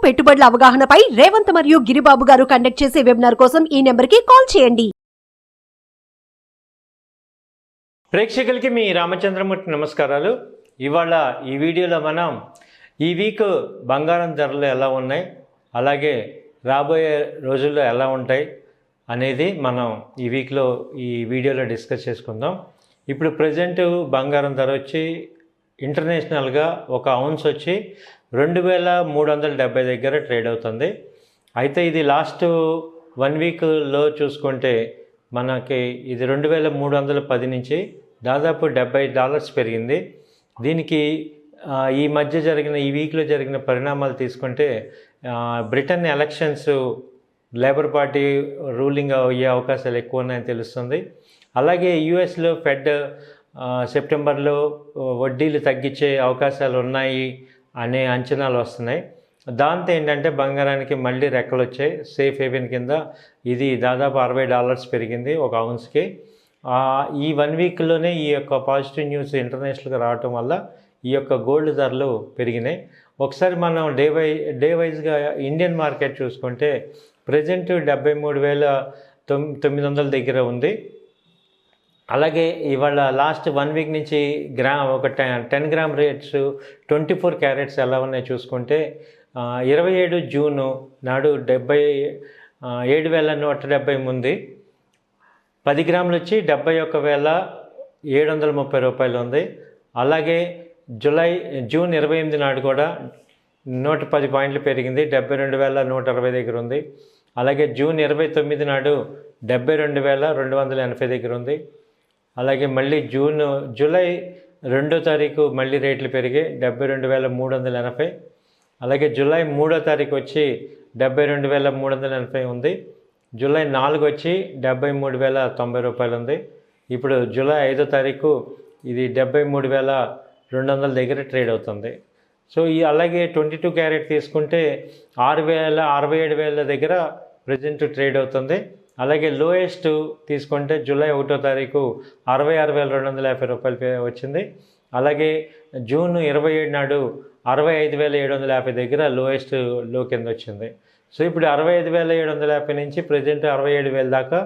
పెట్టుబడుల అవగాహనపై రేవంత్ మరియు గిరిబాబు గారు కండక్ట్ చేసే వెబినార్ కోసం ఈ నెంబర్కి కాల్ చేయండి. ప్రేక్షకులకి మీ రామచంద్రమూర్తి నమస్కారాలు. ఇవాళ ఈ వీడియోలో మనం ఈ వీక్ బంగారం ధరలు ఎలా ఉన్నాయి, అలాగే రాబోయే రోజుల్లో ఎలా ఉంటాయి అనేది మనం ఈ వీక్లో ఈ వీడియోలో డిస్కస్ చేసుకుందాం. ఇప్పుడు ప్రజెంట్ బంగారం ధర వచ్చి ఇంటర్నేషనల్గా ఒక ఔన్స్ వచ్చి 2370 దగ్గర ట్రేడ్ అవుతుంది. అయితే ఇది లాస్ట్ 1 వీక్లో చూసుకుంటే మనకి ఇది 2310 నుంచి దాదాపు $70 పెరిగింది. దీనికి ఈ మధ్య జరిగిన ఈ వీక్లో జరిగిన పరిణామాలు తీసుకుంటే Britain elections labour party ruling అయ్యే అవకాశాలు ఎక్కువ ఉన్నాయని తెలుస్తుంది. అలాగే యుఎస్లో ఫెడ్ సెప్టెంబర్లో వడ్డీలు తగ్గించే అవకాశాలు ఉన్నాయి అనే అంచనాలు వస్తున్నాయి. దాంతో ఏంటంటే బంగారానికి మళ్ళీ రెక్కలు వచ్చాయి. సేఫ్ హేవెన్ కింద ఇది దాదాపు $60 పెరిగింది ఒక ఔన్స్కి. ఈ 1 వీక్లోనే ఈ యొక్క పాజిటివ్ న్యూస్ ఇంటర్నేషనల్గా రావటం వల్ల ఈ యొక్క గోల్డ్ ధరలు పెరిగినాయి. ఒకసారి మనం డే వైజ్గా ఇండియన్ మార్కెట్ చూసుకుంటే ప్రజెంట్ 73,900 దగ్గర ఉంది. అలాగే ఇవాళ లాస్ట్ 1 వీక్ నుంచి ఒక 10 గ్రామ్ రేట్స్ 24 క్యారెట్స్ ఎలా ఉన్నాయి చూసుకుంటే 27 జూను నాడు 77,170 ఉంది. 10 గ్రాములు వచ్చి 71,730 రూపాయలు ఉంది. అలాగే జూన్ 28 నాడు కూడా 110 పాయింట్లు పెరిగింది, 72,160 దగ్గర ఉంది. అలాగే జూన్ 29 నాడు 72,280 దగ్గర ఉంది. అలాగే మళ్ళీ జూలై 2వ తారీఖు మళ్ళీ రేట్లు పెరిగి 72,380. అలాగే జూలై 3వ తారీఖు వచ్చి 72,380 ఉంది. జూలై 4 వచ్చి 73,090 రూపాయలు ఉంది. ఇప్పుడు జూలై 5వ తారీఖు ఇది 73,200 దగ్గర ట్రేడ్ అవుతుంది. సో అలాగే 22 క్యారెట్ తీసుకుంటే 67,000 దగ్గర ప్రజెంట్ ట్రేడ్ అవుతుంది. అలాగే లోయెస్ట్ తీసుకుంటే జూలై 1వ తారీఖు 66,250 రూపాయలు వచ్చింది. అలాగే జూన్ 27 నాడు 65,750 దగ్గర లోయెస్ట్ లో కింద వచ్చింది. సో ఇప్పుడు 65,750 నుంచి ప్రజెంట్ 67,000 దాకా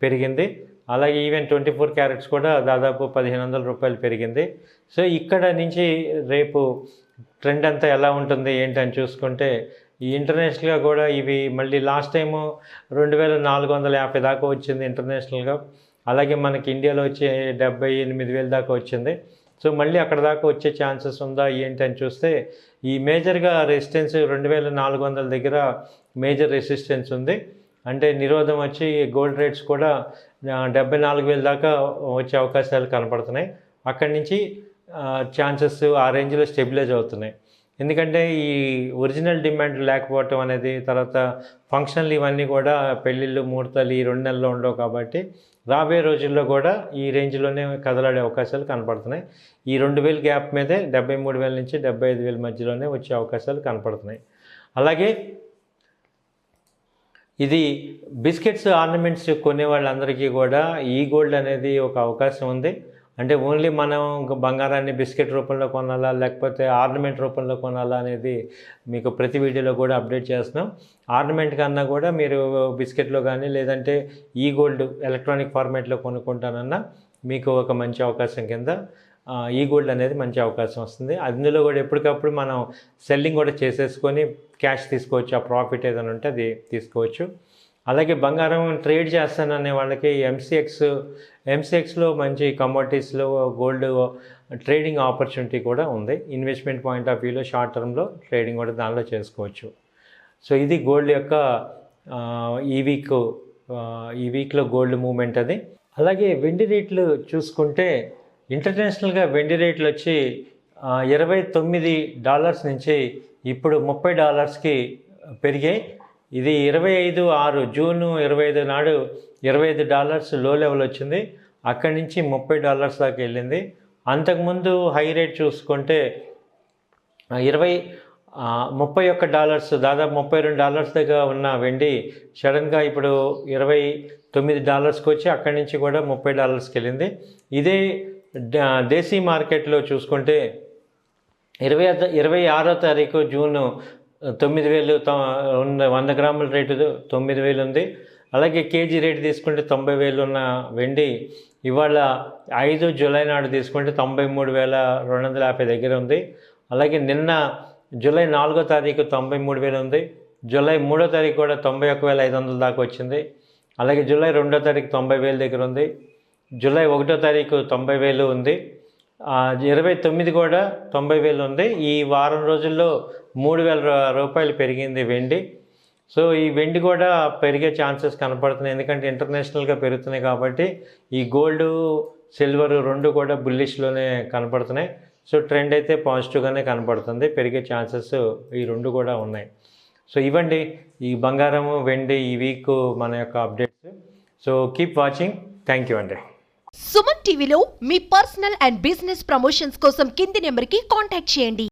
పెరిగింది. అలాగే ఈవెన్ 24 క్యారెట్స్ కూడా దాదాపు 1,500 రూపాయలు పెరిగింది. సో ఇక్కడ నుంచి రేపు ట్రెండ్ అంతా ఎలా ఉంటుంది ఏంటని చూసుకుంటే ఈ ఇంటర్నేషనల్గా కూడా ఇవి మళ్ళీ లాస్ట్ టైము 2,450 దాకా వచ్చింది ఇంటర్నేషనల్గా. అలాగే మనకి ఇండియాలో వచ్చి 78,000 దాకా వచ్చింది. సో మళ్ళీ అక్కడ దాకా వచ్చే ఛాన్సెస్ ఉందా ఏంటి అని చూస్తే ఈ మేజర్గా రెసిస్టెన్స్ 2,400 దగ్గర మేజర్ రెసిస్టెన్స్ ఉంది. అంటే నిరోధం వచ్చి గోల్డ్ రేట్స్ కూడా 74,000 దాకా వచ్చే అవకాశాలు కనపడుతున్నాయి. అక్కడి నుంచి ఛాన్సెస్ ఆ రేంజ్లో స్టెబిలైజ్ అవుతున్నాయి. ఎందుకంటే ఈ ఒరిజినల్ డిమాండ్ లేకపోవటం అనేది, తర్వాత ఫంక్షన్లు ఇవన్నీ కూడా పెళ్ళిళ్ళు ముహూర్తాలు ఈ 2 నెలల్లో ఉండవు కాబట్టి రాబోయే రోజుల్లో కూడా ఈ రేంజ్లోనే కదలాడే అవకాశాలు కనపడుతున్నాయి. ఈ 2,000 గ్యాప్ మీదే 73,000 నుంచి 75,000 మధ్యలోనే వచ్చే అవకాశాలు కనపడుతున్నాయి. అలాగే ఇది బిస్కెట్స్ ఆర్నమెంట్స్ కొనే వాళ్ళందరికీ కూడా ఈ గోల్డ్ అనేది ఒక అవకాశం ఉంది. అంటే ఓన్లీ మనం బంగారాన్ని బిస్కెట్ రూపంలో కొనాలా లేకపోతే ఆర్నమెంట్ రూపంలో కొనాలా అనేది మీకు ప్రతి వీడియోలో కూడా అప్డేట్ చేస్తున్నాం. ఆర్నమెంట్ కన్నా కూడా మీరు బిస్కెట్లో కానీ లేదంటే ఈ గోల్డ్ ఎలక్ట్రానిక్ ఫార్మేట్లో కొనుక్కుంటానన్నా మీకు ఒక మంచి అవకాశం కింద ఈ గోల్డ్ అనేది మంచి అవకాశం వస్తుంది. అందులో కూడా ఎప్పటికప్పుడు మనం సెల్లింగ్ కూడా చేసేసుకొని క్యాష్ తీసుకోవచ్చు. ఆ ప్రాఫిట్ ఏదైనా ఉంటే అది తీసుకోవచ్చు. అలాగే బంగారం ట్రేడ్ చేస్తాననే వాళ్ళకి ఎంసీఎక్స్లో మంచి కమోడిటీస్లో గోల్డ్ ట్రేడింగ్ ఆపర్చునిటీ కూడా ఉంది. ఇన్వెస్ట్మెంట్ పాయింట్ ఆఫ్ వ్యూలో షార్ట్ టర్మ్లో ట్రేడింగ్ కూడా దానిలో చేసుకోవచ్చు. సో ఇది గోల్డ్ యొక్క ఈ వీక్లో గోల్డ్ మూవ్మెంట్ అది. అలాగే వెండి రేట్లు చూసుకుంటే ఇంటర్నేషనల్గా వెండి రేట్లు వచ్చి $29 నుంచి ఇప్పుడు $30కి పెరిగాయి. ఇది 25/6 జూను 25 నాడు $25 లో లెవెల్ వచ్చింది. అక్కడి నుంచి $30 దాకా వెళ్ళింది. అంతకుముందు హై రేట్ చూసుకుంటే $31 దాదాపు $32 దగ్గర ఉన్న వెండి సడన్గా ఇప్పుడు $29కి వచ్చి అక్కడి నుంచి కూడా $30కి వెళ్ళింది. ఇదే దేశీ మార్కెట్లో చూసుకుంటే 26వ తారీఖు జూను 9,000 ఉన్న 100 గ్రాముల రేటు 9,000 ఉంది. అలాగే కేజీ రేటు తీసుకుంటే 90,000 ఉన్న వెండి ఇవాళ 5 జూలై నాడు తీసుకుంటే 93,250 దగ్గర ఉంది. అలాగే నిన్న జూలై 4వ తారీఖు 93,000 ఉంది. జూలై 3వ తారీఖు కూడా 91,500 దాకా వచ్చింది. అలాగే జూలై 2వ తారీఖు 90,000 దగ్గర ఉంది. జూలై 1వ తారీఖు 90,000 ఉంది. 29 కూడా 90,000 ఉంది. ఈ వారం రోజుల్లో 3,000 రూపాయలు పెరిగింది వెండి. సో ఈ వెండి కూడా పెరిగే ఛాన్సెస్ కనపడుతున్నాయి, ఎందుకంటే ఇంటర్నేషనల్గా పెరుగుతున్నాయి కాబట్టి ఈ గోల్డ్ సిల్వర్ రెండు కూడా బుల్లిష్లోనే కనపడుతున్నాయి. సో ట్రెండ్ అయితే పాజిటివ్గానే కనపడుతుంది, పెరిగే ఛాన్సెస్ ఈ రెండు కూడా ఉన్నాయి. సో ఇవ్వండి ఈ బంగారము వెండి ఈ వీక్ మన యొక్క updates. So keep watching. Thank you అండి. సుమన్ టీవీలో మీ పర్సనల్ అండ్ బిజినెస్ ప్రమోషన్స్ కోసం కింది నెంబర్కి కాంటాక్ట్ చేయండి.